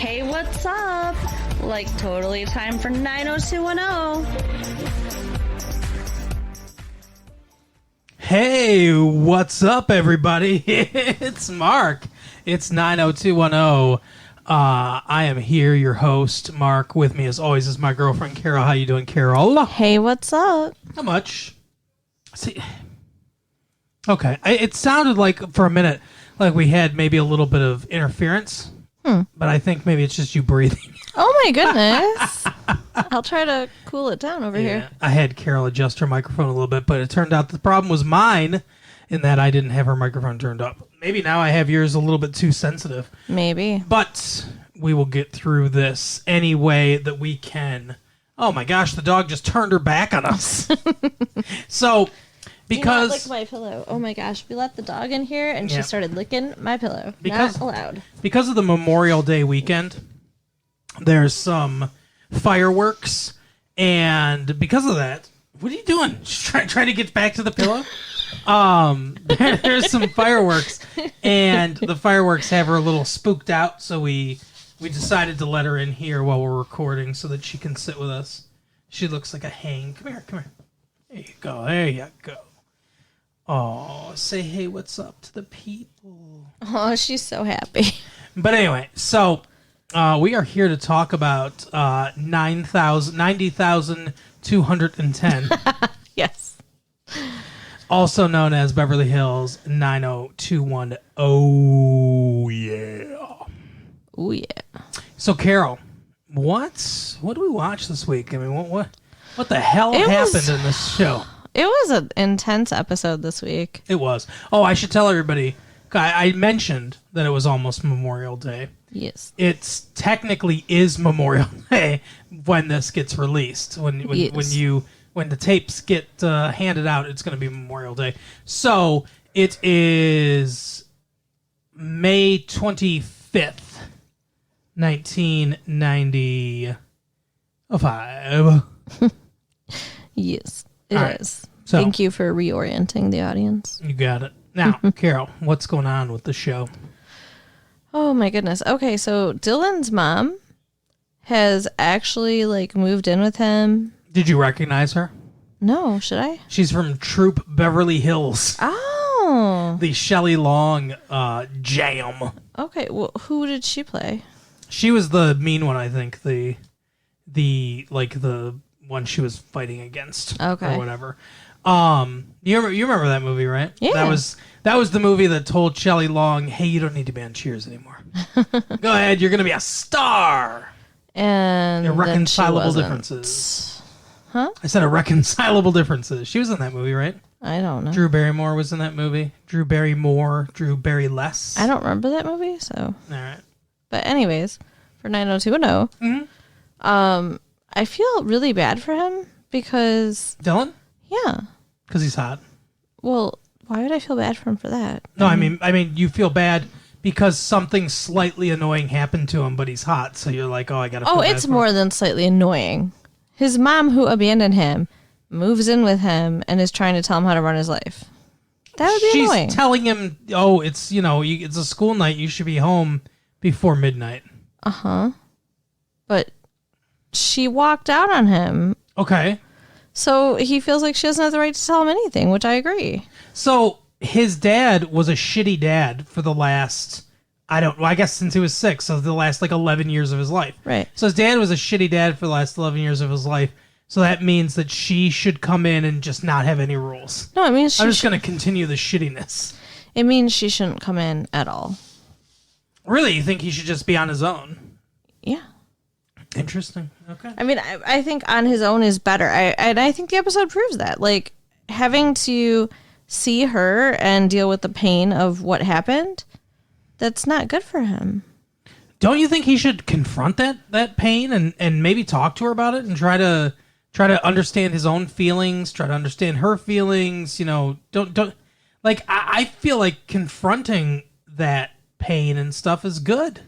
Hey, what's up? Like, totally time for 90210. Hey, what's up, everybody? It's Mark. It's 90210. I am here, your host, Mark. With me, as always, is my girlfriend, Carol. How you doing, Carol? Hey, what's up? Not much. See, okay. It sounded like, for a minute, like we had maybe a little bit of interference. But I think maybe it's just you breathing. Oh, my goodness. I'll try to cool it down over here. I had Carol adjust her microphone a little bit, but it turned out the problem was mine in that I didn't have her microphone turned up. Maybe now I have yours a little bit too sensitive. Maybe. But we will get through this any way that we can. Oh my gosh, the dog just turned her back on us. So, because... Do not lick my pillow. Oh my gosh, we let the dog in here and she started licking my pillow. Not allowed. Because of the Memorial Day weekend, there's some fireworks, and because of that, what are you doing? Just trying to get back to the pillow? There's some fireworks, and the fireworks have her a little spooked out, so we decided to let her in here while we're recording so that she can sit with us. She looks like a hang. Come here. There you go. Oh, say hey, what's up to the people. Oh, she's so happy. But anyway, so we are here to talk about 90,210. Yes. Also known as Beverly Hills 90210. Oh, yeah. Oh, yeah. So, Carol, what do we watch this week? I mean, what the hell happened in this show? It was an intense episode this week. It was. Oh, I should tell everybody. I mentioned that it was almost Memorial Day. Yes. It's technically is Memorial Day when this gets released. When the tapes get handed out, it's going to be Memorial Day. So it is May 25th, 1995. Yes, it is. So, thank you for reorienting the audience. You got it. Now, Carol, what's going on with the show? Oh my goodness. Okay, so Dylan's mom has actually moved in with him. Did you recognize her? No, should I? She's from Troop Beverly Hills. Oh. The Shelley Long jam. Okay, well, who did she play? She was the mean one, I think. The one she was fighting against. Okay. Or whatever. You remember that movie, right? Yeah. That was the movie that told Shelley Long, "Hey, you don't need to be on Cheers anymore. Go ahead, you're going to be a star." And Irreconcilable differences. Huh? I said irreconcilable differences. She was in that movie, right? I don't know. Drew Barrymore was in that movie. Drew Barryless. I don't remember that movie, so. All right. But anyways, for 90210, I feel really bad for him because... Dylan? Yeah. Because he's hot. Well, why would I feel bad for him for that? No, I mean, you feel bad because something slightly annoying happened to him, but he's hot, so you're like, oh, I gotta feel bad it's for more him. than slightly annoying. His mom, who abandoned him, moves in with him and is trying to tell him how to run his life. That would be annoying. She's telling him, oh, it's, it's a school night, you should be home before midnight. Uh-huh. But she walked out on him. Okay. So he feels like she doesn't have the right to tell him anything, which I agree. So his dad was a shitty dad for the last, I guess since he was 6, so the last 11 years of his life. Right. So his dad was a shitty dad for the last 11 years of his life. So that means that she should come in and just not have any rules. No, it means I'm just going to continue the shittiness. It means she shouldn't come in at all. Really? You think he should just be on his own? Yeah. Interesting. Okay. I mean, I think on his own is better. I think the episode proves that. Having to see her and deal with the pain of what happened, that's not good for him. Don't you think he should confront that pain and maybe talk to her about it and try to understand his own feelings, try to understand her feelings, don't I feel like confronting that pain and stuff is good.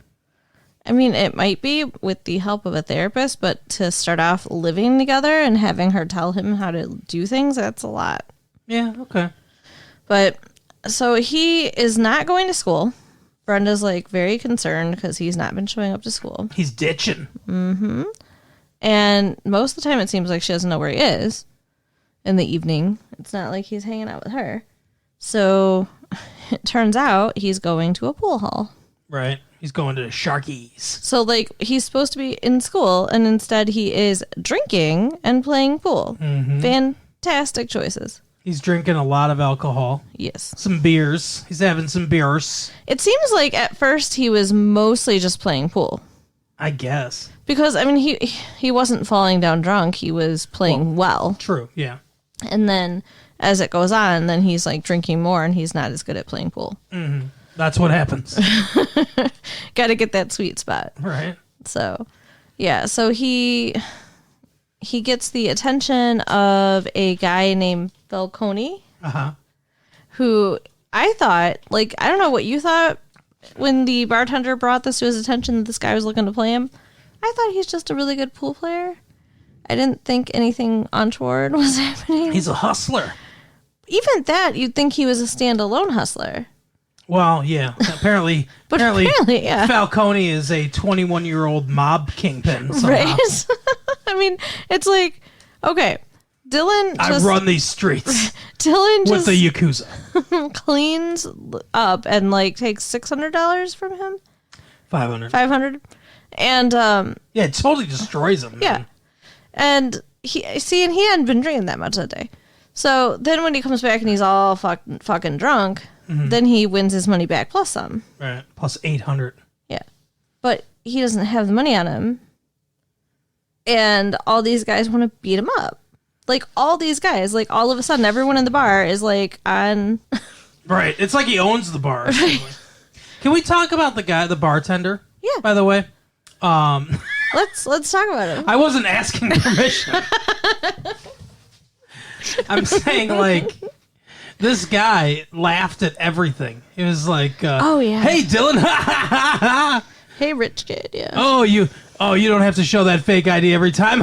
I mean, it might be with the help of a therapist, but to start off living together and having her tell him how to do things, that's a lot. Yeah, okay. But so he is not going to school Brenda's like very concerned because he's not been showing up to school. He's ditching. And most of the time it seems like she doesn't know where he is in the evening. It's not like he's hanging out with her. So it turns out he's going to a pool hall. Right. He's going to the Sharkies. So like he's supposed to be in school and instead he is drinking and playing pool. Fantastic choices. He's drinking a lot of alcohol. Yes. Some beers. He's having some beers. It seems like at first he was mostly just playing pool. I guess. Because, I mean, he wasn't falling down drunk. He was playing well. True, yeah. And then as it goes on, then he's like drinking more and he's not as good at playing pool. That's what happens. Got to get that sweet spot. Right. So, yeah. So he gets the attention of a guy named Falcone. Who I thought, like, I don't know what you thought when the bartender brought this to his attention that this guy was looking to play him. I thought he's just a really good pool player. I didn't think anything untoward was happening. He's a hustler. Even that, you'd think he was a standalone hustler. Well, yeah. Apparently, yeah. Falcone is a 21-year-old mob kingpin somehow. Right? I mean, it's like, okay, Dylan I just... run these streets Dylan with just the Yakuza. cleans up and, like, takes $600 from him? 500. 500 And, Yeah, it totally destroys him. yeah. Man. And he hadn't been drinking that much that day. So then when he comes back and he's all fucking drunk, then he wins his money back plus some. Right. Plus 800. Yeah. But he doesn't have the money on him. And all these guys want to beat him up. Like, all these guys, like, all of a sudden, everyone in the bar is, like, on... Right. It's like he owns the bar. Can we talk about the bartender? Yeah. By the way? Let's talk about him. I wasn't asking permission. I'm saying, like, this guy laughed at everything. He was like, oh, yeah. Hey, Dylan. Hey, rich kid, yeah. Oh, you don't have to show that fake ID every time.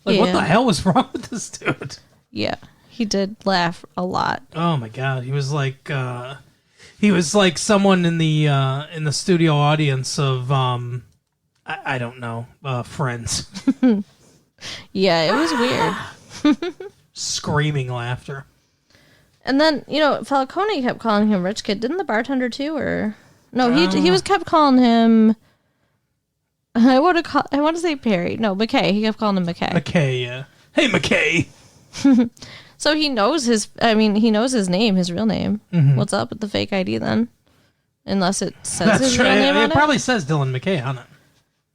Like, what Yeah. the hell was wrong with this dude? Yeah. He did laugh a lot. Oh my god, he was like someone in the studio audience of I don't know, Friends. Yeah, it was weird. Screaming laughter. And then, Falcone kept calling him rich kid. Didn't the bartender too, or no? He was kept calling him. I want to say Perry. No, McKay. He kept calling him McKay. McKay, yeah. Hey, McKay. So he knows his name, his real name. What's up with the fake ID then? Unless it says his real name on It it. probably says Dylan McKay on it.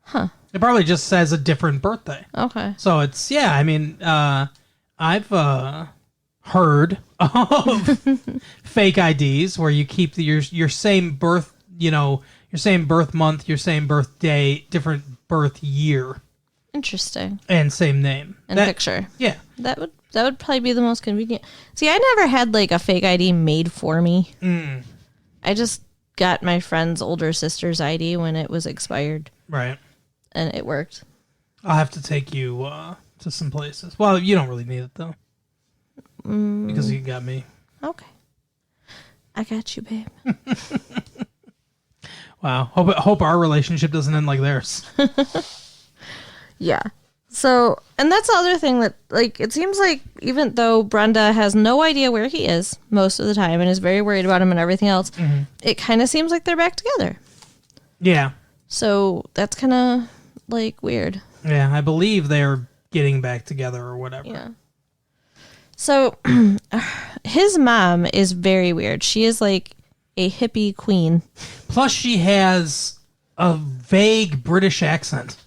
Huh. It probably just says a different birthday. Okay. So it's, yeah, I mean, I've heard of fake IDs where you keep your same birth, your same birth month, your same birthday, different birth year. Interesting. And same name. And picture. Yeah. That would probably be the most convenient. See, I never had like a fake ID made for me. I just got my friend's older sister's ID when it was expired. Right. And it worked. I'll have to take you to some places. Well, you don't really need it though. Because you got me. Okay. I got you, babe. Wow. Hope our relationship doesn't end like theirs. Yeah. So, and that's the other thing that, like, it seems like even though Brenda has no idea where he is most of the time and is very worried about him and everything else, it kind of seems like they're back together. Yeah. So that's kind of, like, weird. Yeah, I believe they're getting back together or whatever. Yeah. So, his mom is very weird. She is, like, a hippie queen. Plus, she has a vague British accent.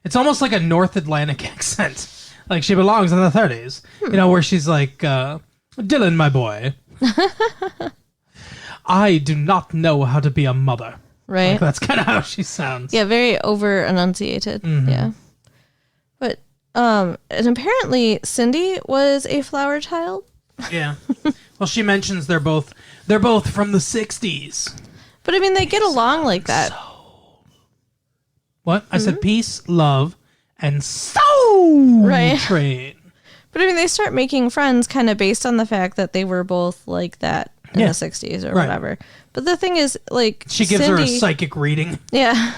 It's almost like a North Atlantic accent. Like she belongs in the 30s. Where she's like, Dylan, my boy. I do not know how to be a mother. Right. Like, that's kind of how she sounds. Yeah, very over enunciated. Yeah. But, and apparently Cindy was a flower child. Yeah. Well, she mentions they're both from the 60s. But I mean, they get along like that. What? I said peace, love, and soul Right. train. But I mean, they start making friends kind of based on the fact that they were both like that in Yeah. the 60s or Right. whatever. But the thing is, like, She gives her a Cindy- psychic reading. Yeah.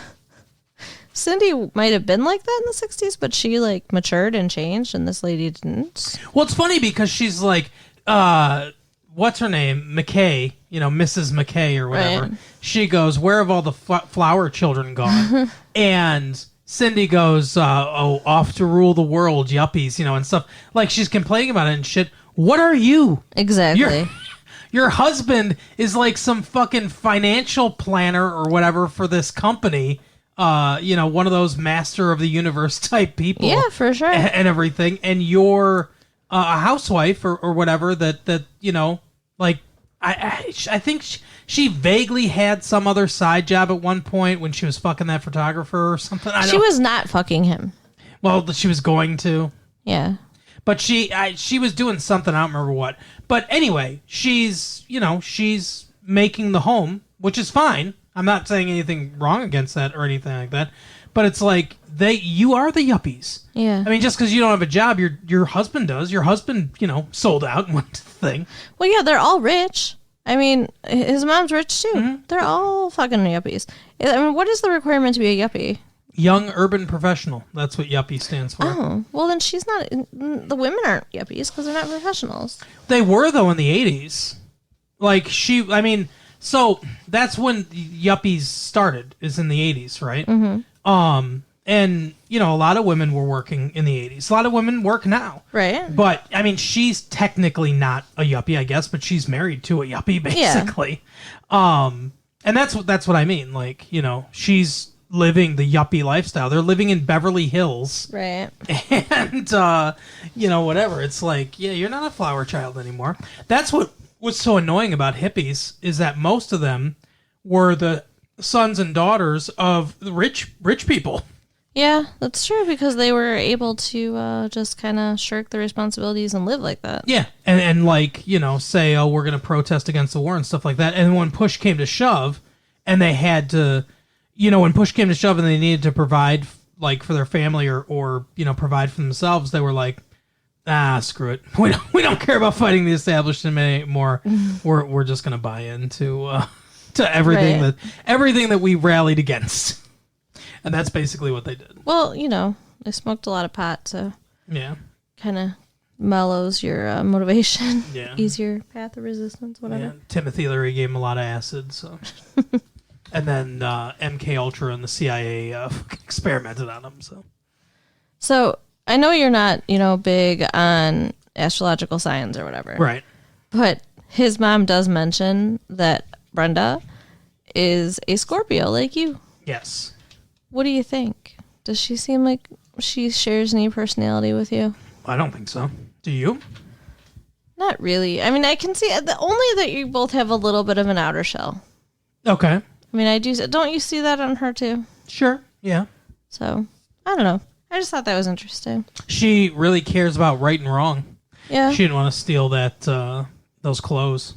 Cindy might have been like that in the 60s, but she, like, matured and changed, and this lady didn't. Well, it's funny because she's like, what's her name? McKay, Mrs. McKay or whatever. Right. She goes, where have all the flower children gone? And Cindy goes, off to rule the world, yuppies, and stuff. Like, she's complaining about it and shit. What are you? Exactly. Your husband is like some fucking financial planner or whatever for this company. One of those master of the universe type people. Yeah, for sure. And everything. And you're a housewife or whatever that like, I think she vaguely had some other side job at one point when she was fucking that photographer or something. She was not fucking him. Well, she was going to. Yeah. But she was doing something, I don't remember what. But anyway, she's making the home, which is fine. I'm not saying anything wrong against that or anything like that. But it's like you are the yuppies. Yeah. I mean, just because you don't have a job, your husband does. Your husband, sold out and went to the thing. Well, yeah, they're all rich. I mean, his mom's rich too. Mm-hmm. They're all fucking yuppies. I mean, what is the requirement to be a yuppie? Young urban professional. That's what yuppie stands for. Oh, well, then she's not. The women aren't yuppies because they're not professionals. They were, though, in the 80s. Like, so that's when yuppies started, is in the 80s, right? Mm-hmm. And, a lot of women were working in the 80s. A lot of women work now. Right. But, I mean, she's technically not a yuppie, I guess, but she's married to a yuppie, basically. Yeah. And that's what I mean. Like, she's living the yuppie lifestyle. They're living in Beverly Hills. Right. And, whatever. It's like, yeah, you're not a flower child anymore. That's what's so annoying about hippies is that most of them were the sons and daughters of the rich people. Yeah, that's true because they were able to just kind of shirk their responsibilities and live like that. Yeah. And like, say, oh, we're going to protest against the war and stuff like that. And when push came to shove and they had to, when push came to shove and they needed to provide like for their family or provide for themselves, they were like, screw it. We don't care about fighting the establishment anymore. We're just going to buy into to everything Right. everything that we rallied against. And that's basically what they did. Well, they smoked a lot of pot, so Yeah. kind of mellows your motivation. Yeah. Easier path of resistance, whatever. Yeah. Timothy Leary gave him a lot of acid, so. And then MK Ultra and the CIA experimented on him. So I know you're not, big on astrological signs or whatever. Right. But his mom does mention that Brenda is a Scorpio like you. Yes. What do you think? Does she seem like she shares any personality with you? I don't think so. Do you? Not really. I mean, I can see only that you both have a little bit of an outer shell. Okay. I mean, I do. Don't you see that on her too? Sure. Yeah. So I don't know. I just thought that was interesting. She really cares about right and wrong. Yeah. She didn't want to steal that those clothes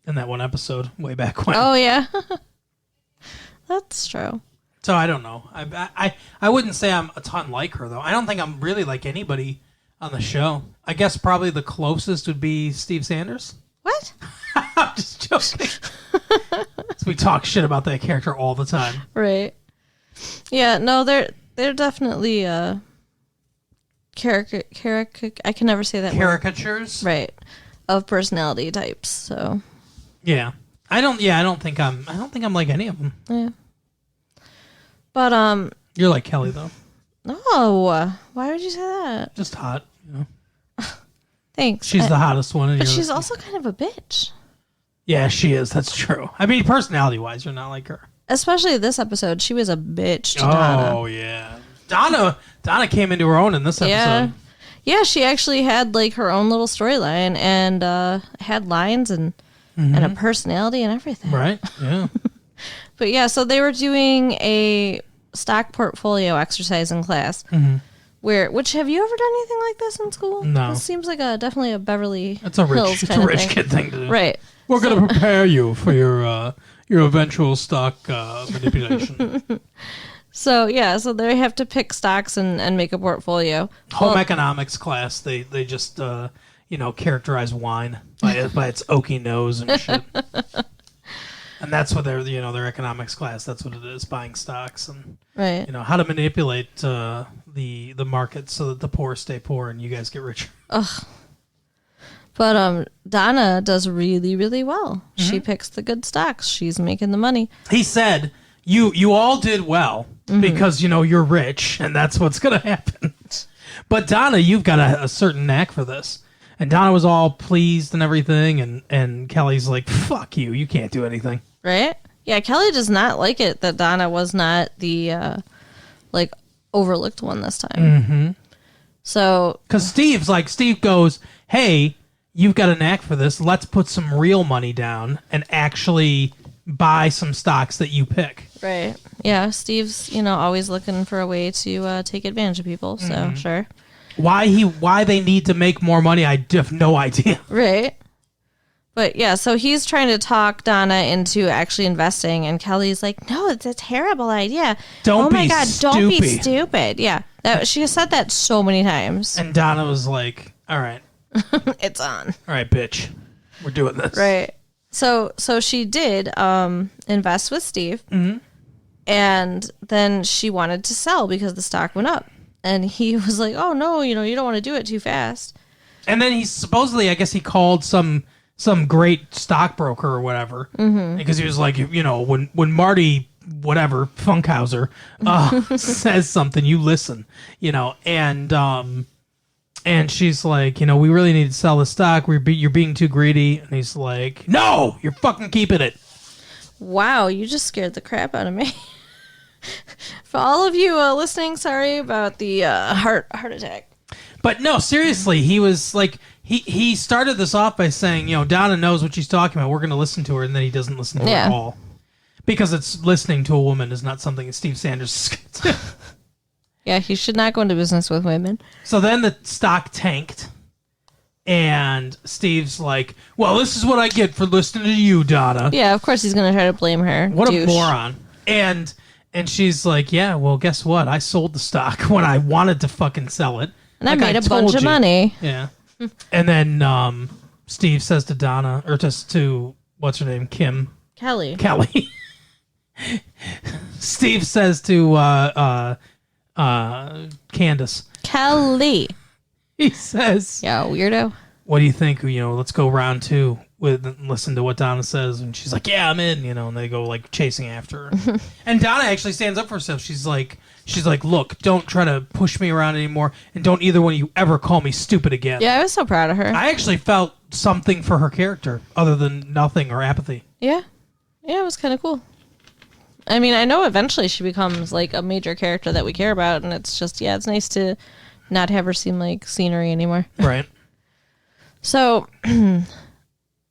in that one episode way back when. Oh yeah. That's true. So I don't know. I wouldn't say I'm a ton like her though. I don't think I'm really like anybody on the show. I guess probably the closest would be Steve Sanders. What? I'm just joking. So we talk shit about that character all the time. Right. Yeah. No, they're definitely I can never say that word. Caricatures. Right. Of personality types. So Yeah. I don't think I'm like any of them. yeah. But You're like Kelly though. no. Why would you say that? Just hot, Thanks. She's the hottest one. And But you're- she's also kind of a bitch. Yeah, she is. That's true. I mean, personality-wise, you're not like her. Especially this episode, she was a bitch to Donna. Oh yeah, Donna came into her own in this episode. Yeah. Yeah, she actually had like her own little storyline and had lines and a personality and everything. Right? Yeah. But yeah, so they were doing a stock portfolio exercise in class. Which have you ever done anything like this in school? No. This seems like definitely a Beverly It's a Hills rich kind of rich thing. kid thing to do. Right. We're going to prepare you for your eventual stock manipulation. So yeah, so they have to pick stocks and make a portfolio. Home economics class. They just characterize wine by its oaky nose and shit. And that's what their economics class. That's what it is, buying stocks and Right. how to manipulate the market so that the poor stay poor and you guys get richer. But Donna does really, really well. Mm-hmm. She picks the good stocks. She's making the money. He said, "You all did well because you're rich, and that's what's gonna happen." But Donna, you've got a certain knack for this. And Donna was all pleased and everything, and Kelly's like, "Fuck you! You can't do anything." Right? Yeah, Kelly does not like it that Donna was not the overlooked one this time. Mm-hmm. So Because Steve goes, "Hey, you've got a knack for this. Let's put some real money down and actually buy some stocks that you pick." right. Yeah, Steve's, always looking for a way to take advantage of people. So sure. Why they need to make more money, I have no idea. Right. But yeah, so he's trying to talk Donna into actually investing, and Kelly's like, "No, it's a terrible idea. Don't my be God, don't be stupid." stupid." Yeah, she has said that so many times. And Donna was like, "All right, It's on. all right, bitch, we're doing this." Right. So she did invest with Steve, and then she wanted to sell because the stock went up, and he was like, "Oh no, you don't want to do it too fast." And then he supposedly, I guess, he called some great stockbroker or whatever, because he was like, when Marty whatever Funkhauser says something, you listen, and she's like, we really need to sell the stock. You're being too greedy, and he's like, "No, you're fucking keeping it." Wow, you just scared the crap out of me. For all of you listening, sorry about the heart attack. But no, seriously, he was like, he started this off by saying, Donna knows what she's talking about. We're going to listen to her, and then he doesn't listen to her at all. Because it's listening to a woman is not something that Steve Sanders is going to do. Yeah, he should not go into business with women. So then the stock tanked, and Steve's like, "Well, this is what I get for listening to you, Donna." Yeah, of course he's going to try to blame her. What Douche. a moron. And she's like, "Yeah, well, guess what? I sold the stock when I wanted to fucking sell it. And I Like made a told bunch of you." money. Yeah. And then Steve says to Donna, or just to, what's her name? Kelly. Steve says to Candace, Kelly. he says, Yeah, weirdo. "What do you think? Let's go round two listen to what Donna says." And she's like, "Yeah, I'm in," and they go like chasing after her. And Donna actually stands up for herself. She's like, "Look, don't try to push me around anymore, and don't either one of you ever call me stupid again." Yeah, I was so proud of her. I actually felt something for her character other than nothing or apathy. Yeah, it was kind of cool. I mean, I know eventually she becomes like a major character that we care about, and it's just, it's nice to not have her seem like scenery anymore. Right. So,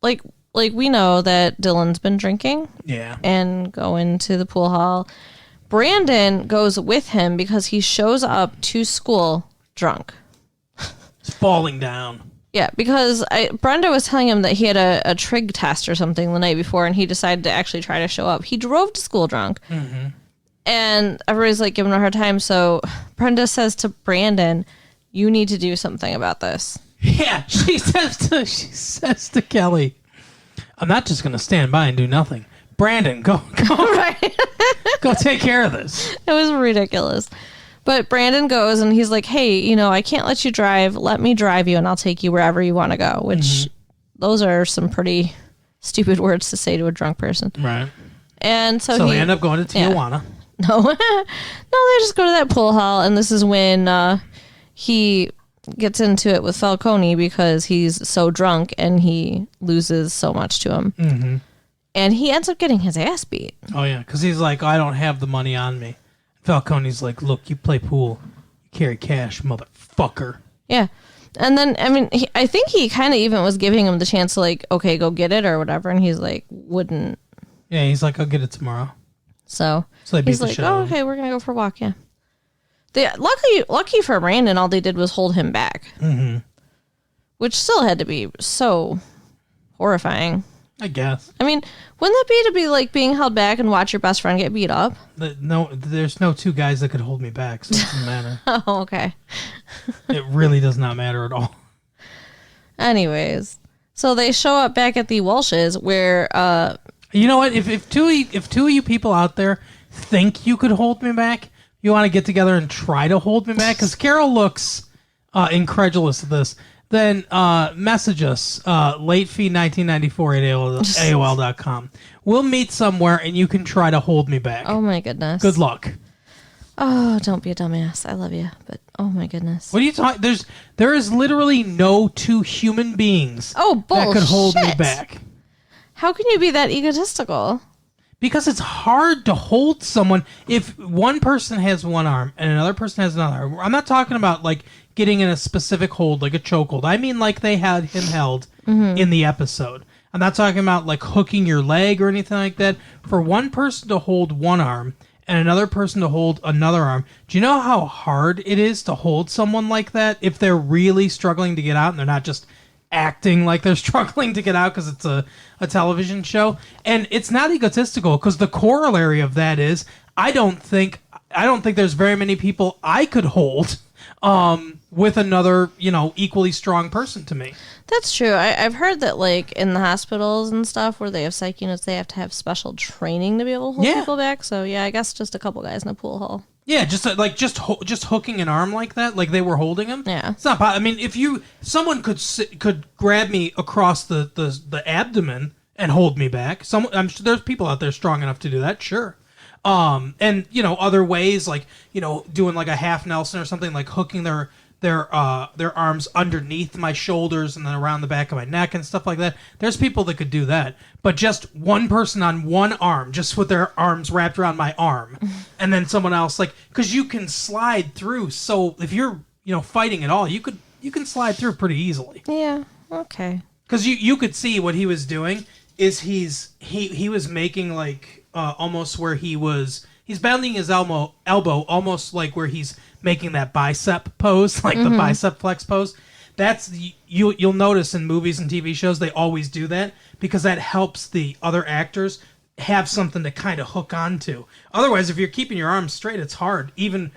like we know that Dylan's been drinking Yeah. and going to the pool hall. Brandon goes with him because he shows up to school drunk. It's falling down. Yeah, because Brenda was telling him that he had a trig test or something the night before, and he decided to actually try to show up. He drove to school drunk, and everybody's like giving him a hard time. So Brenda says to Brandon, "You need to do something about this." Yeah, she says to Kelly, "I'm not just going to stand by and do nothing. Brandon, go Right? go take care of this." It was ridiculous. But Brandon goes and he's like, "Hey, I can't let you drive. Let me drive you and I'll take you wherever you want to go." Which those are some pretty stupid words to say to a drunk person. Right. And so they end up going to Tijuana. No, they just go to that pool hall, and this is when he gets into it with Falcone because he's so drunk and he loses so much to him. Mm-hmm. And he ends up getting his ass beat. Oh, yeah, because he's like, "I don't have the money on me." Falcone's like, "Look, you play pool. You carry cash, motherfucker." Yeah. And then, I mean, I think he kind of even was giving him the chance to like, "Okay, go get it," or whatever. And he's like, wouldn't. Yeah, he's like, "I'll get it tomorrow." So they beat he's the like, shit out "Oh, of him. okay, we're going to go for a walk." Yeah. Lucky for Brandon, all they did was hold him back. Mm-hmm. Which still had to be so horrifying. I guess. I mean, wouldn't that be to be like being held back and watch your best friend get beat up? No, there's no two guys that could hold me back, so it doesn't matter. Oh, okay. It really does not matter at all. Anyways, so they show up back at the Walshes where You know what? If two of you people out there think you could hold me back, you want to get together and try to hold me back, because Carol looks incredulous at this, then message us, latefee1994 at AOL.com. We'll meet somewhere and you can try to hold me back. oh my goodness. Good luck. Oh, don't be a dumbass. I love you, but oh my goodness. What are you talking? There is literally no two human beings Oh, that could hold me bullshit. back. How can you be that egotistical? Because it's hard to hold someone if one person has one arm and another person has another arm. I'm not talking about like getting in a specific hold, like a chokehold. I mean like they had him held in the episode. I'm not talking about like hooking your leg or anything like that. For one person to hold one arm and another person to hold another arm, do you know how hard it is to hold someone like that if they're really struggling to get out and they're not just acting like they're struggling to get out because it's a television show? And it's not egotistical, because the corollary of that is I don't think there's very many people I could hold with another, equally strong person to me. That's true. I've heard that, like, in the hospitals and stuff where they have psych units, they have to have special training to be able to hold Yeah. people back. So, yeah, I guess just a couple guys in a pool hall. Yeah, just hooking an arm like that, like they were holding him. Yeah. It's not. I mean, if someone could grab me across the abdomen and hold me back. I'm sure there's people out there strong enough to do that. Sure. And other ways, like doing like a half Nelson or something, like hooking their arms underneath my shoulders and then around the back of my neck and stuff like that. There's people that could do that, but just one person on one arm, just with their arms wrapped around my arm, and then someone else, like, because you can slide through. So if you're fighting at all, you can slide through pretty easily. Yeah. Okay. Because you could see what he was doing is he was making like almost where he's bending his elbow almost like where he's making that bicep pose, like the bicep flex pose. That's you'll notice in movies and TV shows they always do that, because that helps the other actors have something to kind of hook onto. Otherwise, if you're keeping your arms straight, it's hard. Even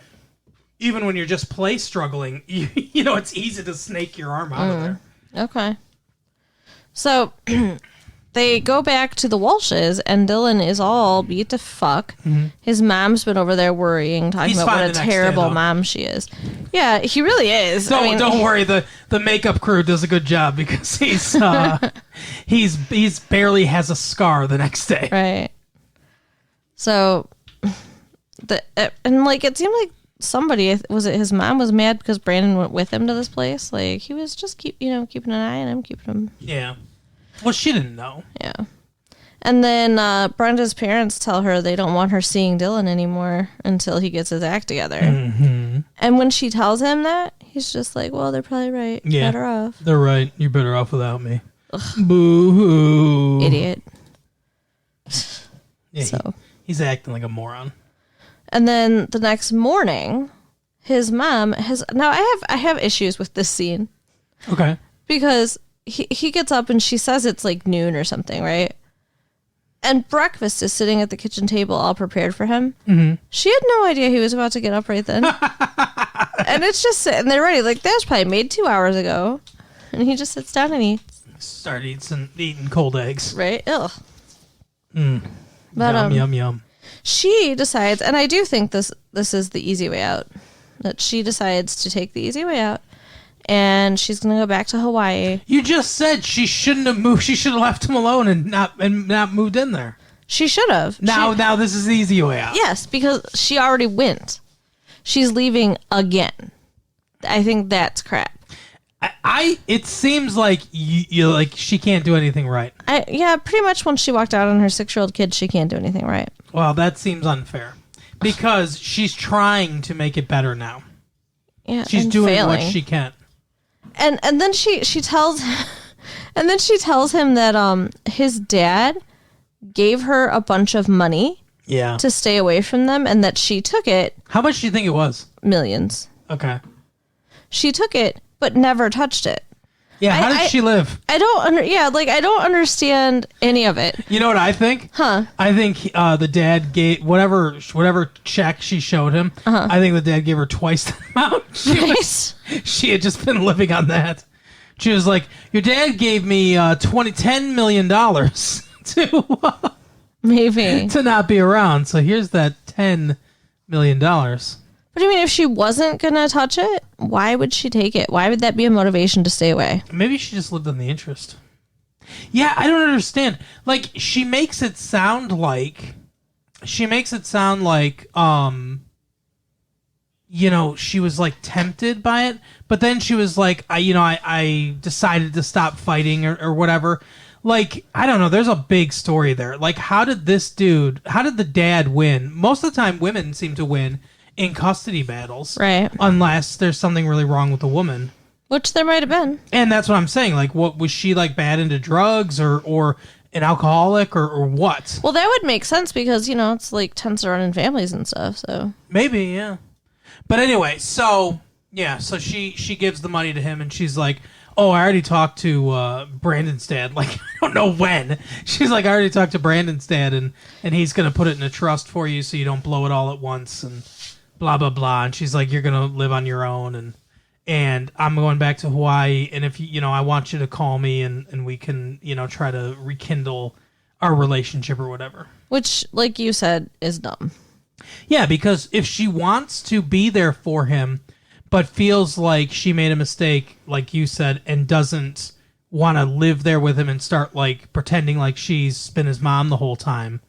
when you're just play struggling, it's easy to snake your arm out of there. Okay. So they go back to the Walshes, and Dylan is all beat to fuck. His mom's been over there worrying, talking He's about fine what a the next day, terrible though. mom she is. Yeah, he really is. Don't worry. The makeup crew does a good job, because he's barely has a scar the next day. Right. So, it seemed like somebody, was it his mom, was mad because Brandon went with him to this place? Like, he was just keeping an eye on him, keeping him. Yeah. Well, she didn't know. Yeah. And then Brenda's parents tell her they don't want her seeing Dylan anymore until he gets his act together. And when she tells him that, he's just like, well, they're probably right. Yeah. Better off. They're right. You're better off without me. Boo-hoo. Idiot. Yeah, So. he's acting like a moron. And then the next morning, his mom has... Now, I have issues with this scene. Okay. Because he gets up and she says it's like noon or something, right? And breakfast is sitting at the kitchen table all prepared for him. She had no idea he was about to get up right then. And it's just sitting there ready. Like, that was probably made 2 hours ago. And he just sits down and eats. Start eating cold eggs. Right? Ugh. But, Yum, yum, yum. she decides, and I do think this is the easy way out, that she decides to take the easy way out, and she's going to go back to Hawaii. You just said she shouldn't have moved. She should have left him alone and not moved in there. She should have. Now this is the easy way out. Yes, because she already went. She's leaving again. I think that's crap. It seems like you like she can't do anything right. Yeah, pretty much once she walked out on her 6-year-old kid, she can't do anything right. Well, that seems unfair, because she's trying to make it better now. Yeah, She's and doing failing. what she can. And then she tells and then she tells him that his dad gave her a bunch of money Yeah. to stay away from them, and that she took it. How much do you think it was? Millions. Okay. She took it but never touched it. Yeah. How did she live? I don't understand any of it. You know what I think? Huh. I think the dad gave whatever check she showed him. I think the dad gave her twice the amount. Right? She had just been living on that, She was like, your dad gave me $10 million to Maybe. to not be around. So here's that $10 million. But I mean, if she wasn't going to touch it, why would she take it? Why would that be a motivation to stay away? Maybe she just lived on the interest. Yeah, I don't understand. Like, she makes it sound like, she was like tempted by it, but then she was like, I decided to stop fighting or whatever. Like, I don't know. There's a big story there. Like, how did the dad win? Most of the time, women seem to win in custody battles. Right. Unless there's something really wrong with the woman. Which there might have been. And that's what I'm saying. Like, what was she, like, bad into drugs or an alcoholic or what? Well, that would make sense because, it's like tends to run in families and stuff, so. Maybe, yeah. But anyway, so she gives the money to him and she's like, oh, I already talked to Brandon's dad. Like, I don't know when. She's like, I already talked to Brandon's dad and he's going to put it in a trust for you so you don't blow it all at once and blah, blah, blah. And she's like, you're going to live on your own and I'm going back to Hawaii. And if I want you to call me and we can, try to rekindle our relationship or whatever. Which, like you said, is dumb. Yeah, because if she wants to be there for him, but feels like she made a mistake, like you said, and doesn't want to live there with him and start like pretending like she's been his mom the whole time,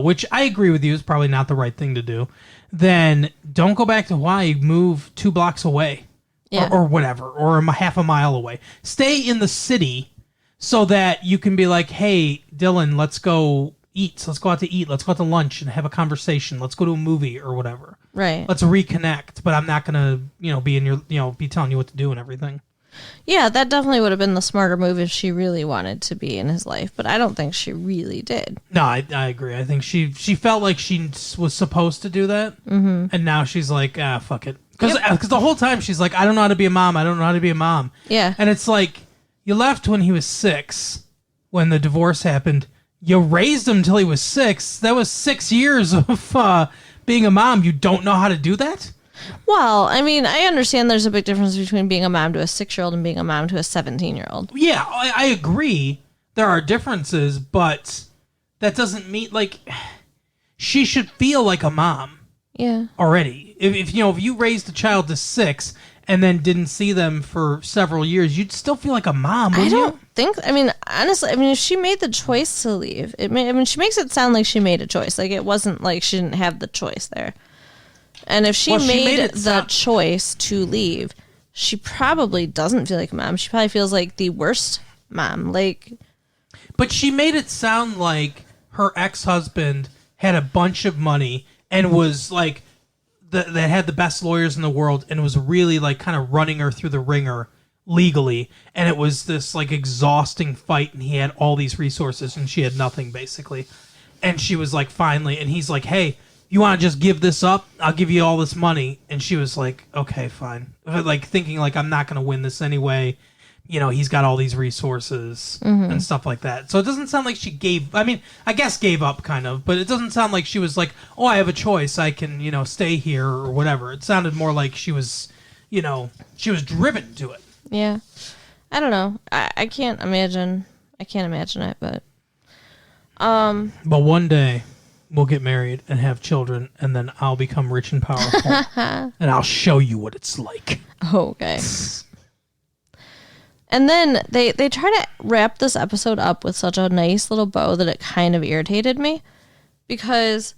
which I agree with you is probably not the right thing to do, then don't go back to Hawaii, move 2 blocks away. Yeah. Or whatever, or half a mile away. Stay in the city so that you can be like, hey, Dylan, let's go eat. Let's go out to eat. Let's go out to lunch and have a conversation. Let's go to a movie or whatever. Right. Let's reconnect, but I'm not going to, be in your, be telling you what to do and everything. Yeah, that definitely would have been the smarter move if she really wanted to be in his life, but I don't think she really did. No, I agree. I think she felt like she was supposed to do that, and now she's like, fuck it. Because the whole time she's like, I don't know how to be a mom. I don't know how to be a mom. Yeah. And it's like, you left when he was 6, when the divorce happened. You raised him until he was 6. That was 6 years of being a mom. You don't know how to do that? Well, I mean, I understand there's a big difference between being a mom to a 6-year-old and being a mom to a 17-year-old. Yeah, I agree. There are differences, but that doesn't mean, like, she should feel like a mom. Yeah. Already. If you raised a child to 6 and then didn't see them for several years, you'd still feel like a mom, wouldn't you? I don't think, honestly, if she made the choice to leave, she makes it sound like she made a choice. Like, it wasn't like she didn't have the choice there. And if she made the choice to leave, she probably doesn't feel like a mom. She probably feels like the worst mom. But she made it sound like her ex-husband had a bunch of money and was like, that had the best lawyers in the world and was really like kind of running her through the ringer legally. And it was this like exhausting fight and he had all these resources and she had nothing basically. And she was like, finally, and he's like, hey, you want to just give this up? I'll give you all this money. And she was like, okay, fine. Like thinking like, I'm not going to win this anyway. He's got all these resources and stuff like that. So it doesn't sound like she gave up kind of, but it doesn't sound like she was like, oh, I have a choice. I can, stay here or whatever. It sounded more like she was, she was driven to it. Yeah. I don't know. I can't imagine it, but. But one day we'll get married and have children and then I'll become rich and powerful and I'll show you what it's like. Okay. And then they try to wrap this episode up with such a nice little bow that it kind of irritated me because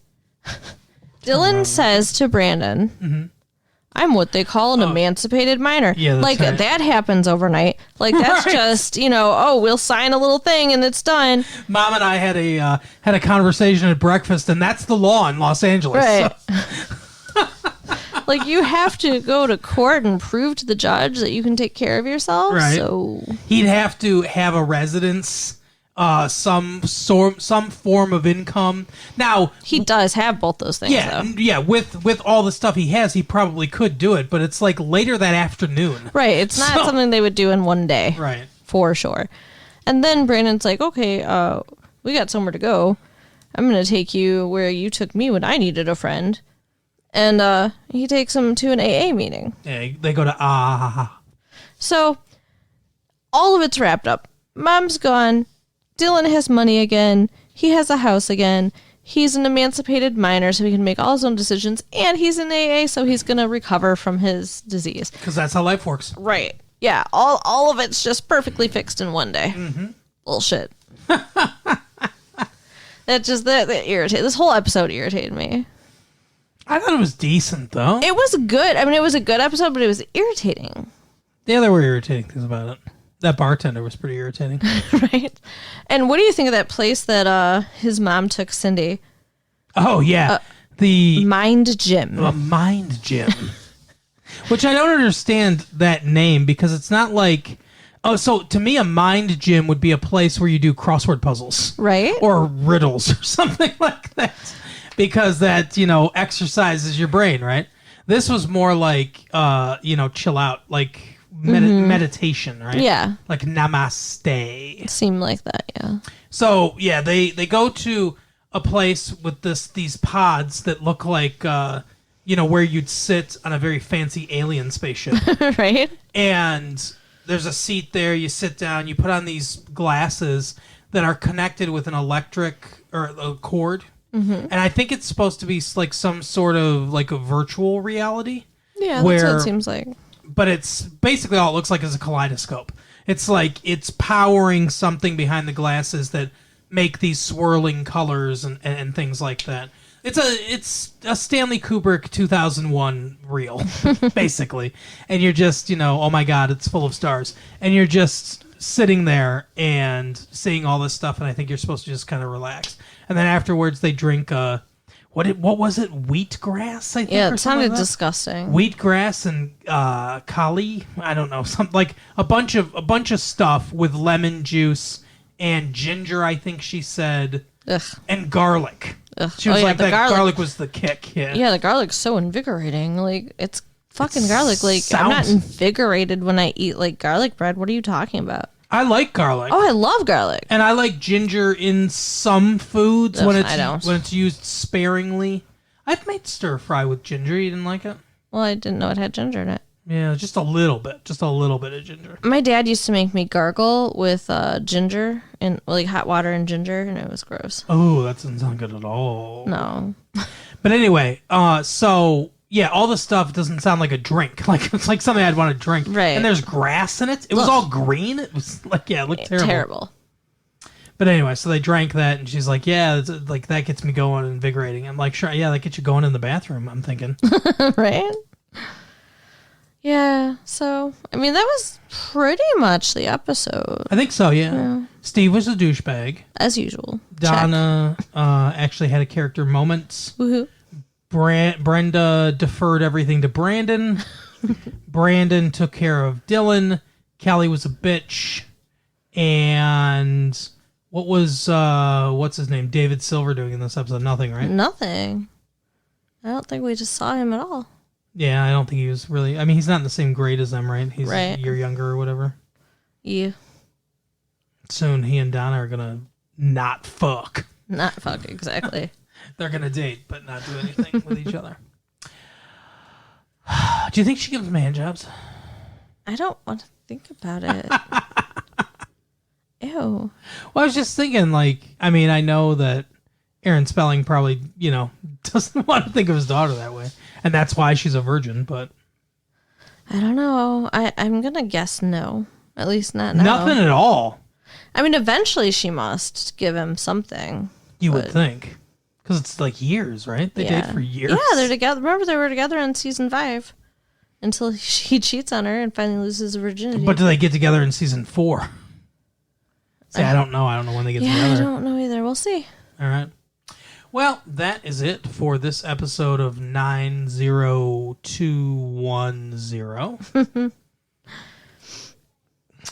Dylan says to Brandon, I'm what they call an emancipated minor. Yeah, that's right. That happens overnight. Like that's right. Just, we'll sign a little thing and it's done. Mom and I had a conversation at breakfast and that's the law in Los Angeles. Right. So. Like, you have to go to court and prove to the judge that you can take care of yourself. Right. So he'd have to have a residence, some form of income. Now he does have both those things. Yeah, though. yeah. With all the stuff he has, he probably could do it. But it's like later that afternoon. Right. It's not something they would do in one day. Right. For sure. And then Brandon's like, okay, we got somewhere to go. I'm going to take you where you took me when I needed a friend. And he takes him to an AA meeting. Yeah, they go to So all of it's wrapped up. Mom's gone. Dylan has money again. He has a house again. He's an emancipated minor, so he can make all his own decisions. And he's in AA, so he's going to recover from his disease. Because that's how life works. Right. Yeah. All of it's just perfectly fixed in one day. Mm-hmm. Bullshit. That irritated. This whole episode irritated me. I thought it was decent, though. It was good. I mean, it was a good episode, but it was irritating. Yeah, there were irritating things about it. That bartender was pretty irritating. Right? And what do you think of that place that his mom took Cindy? Oh, yeah. The Mind Gym. Mind Gym. Which I don't understand that name because it's not like... Oh, so to me, a mind gym would be a place where you do crossword puzzles. Right? Or riddles or something like that. Because that, exercises your brain, right? This was more like, chill out, like meditation, right? Yeah. Like namaste. It seemed like that, yeah. So, yeah, they go to a place with these pods that look like, where you'd sit on a very fancy alien spaceship. Right? And... there's a seat there. You sit down. You put on these glasses that are connected with an electric or a cord. Mm-hmm. And I think it's supposed to be like some sort of like a virtual reality. Yeah, that's what it seems like. But it's basically all it looks like is a kaleidoscope. It's like it's powering something behind the glasses that make these swirling colors and things like that. It's a Stanley Kubrick 2001 reel, basically. And you're just, oh my God, it's full of stars. And you're just sitting there and seeing all this stuff, and I think you're supposed to just kind of relax. And then afterwards they drink, what was it? Wheatgrass, I think? Yeah, or it something sounded like that? disgusting. Wheatgrass and kali, I don't know, something like a bunch of stuff with lemon juice and ginger, I think she said, Ugh. and garlic. Ugh. She was like, the that garlic was the kick. Yeah. Yeah, the garlic's so invigorating. Like, it's fucking garlic. Like, I'm not sounds- invigorated when I eat, like, garlic bread. What are you talking about? I like garlic. Oh, I love garlic. And I like ginger in some foods when I don't. it's used sparingly. I've made stir fry with ginger. You didn't like it? Well, I didn't know it had ginger in it. Yeah, just a little bit. Just a little bit of ginger. My dad used to make me gargle with ginger and, like, hot water and ginger, and it was gross. Oh, that doesn't sound good at all. No. But anyway, so yeah, all the stuff doesn't sound like a drink. Like it's like something I'd want to drink. Right. And there's grass in it. It was all green. It was like, yeah, it looked terrible. Terrible. But anyway, so they drank that, and she's like, yeah, it's, like that gets me going and invigorating. I'm like, sure, yeah, that gets you going in the bathroom, I'm thinking. Right? Yeah, so, I mean, that was pretty much the episode, I think so, yeah. Steve was a douchebag. as usual. Donna actually had a character moment. Woohoo. Brenda deferred everything to Brandon. Brandon took care of Dylan. Callie was a bitch. And what was, what's his name? David Silver doing in this episode? Nothing, right? Nothing. I don't think we just saw him at all. Yeah, I don't think he was really... I mean, he's not in the same grade as them, right? He's Right. a year younger or whatever. Yeah. Soon he and Donna are going to not fuck. Not fuck, exactly. They're going to date, but not do anything with each other. Do you think she gives him hand jobs? I don't want to think about it. Ew. Well, I was just thinking, like, I mean, I know that Aaron Spelling probably, doesn't want to think of his daughter that way. And that's why she's a virgin, but... I don't know. I'm going to guess no. At least not now. Nothing at all, I mean, eventually she must give him something. you would think. Because it's like years, right? They date for years. Yeah, they're together. Remember, they were together in season 5 until he cheats on her and finally loses her virginity. But do they get together in season 4? See, I don't know. I don't know when they get I together. don't know either. We'll see. All right. Well, that is it for this episode of 90210.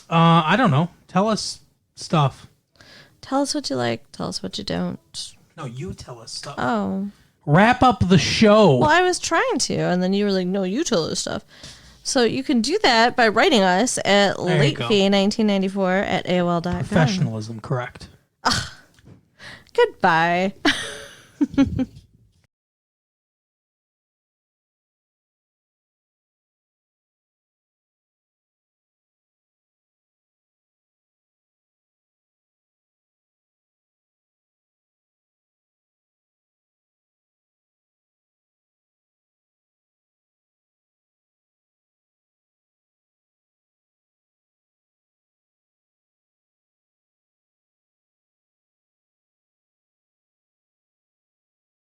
I don't know. Tell us stuff. Tell us what you like. Tell us what you don't. No, you tell us stuff. Oh. Wrap up the show. Well, I was trying to, and then you were like, no, you tell us stuff. So you can do that by writing us at latefee1994 @AOL.com. Professionalism, correct. Goodbye.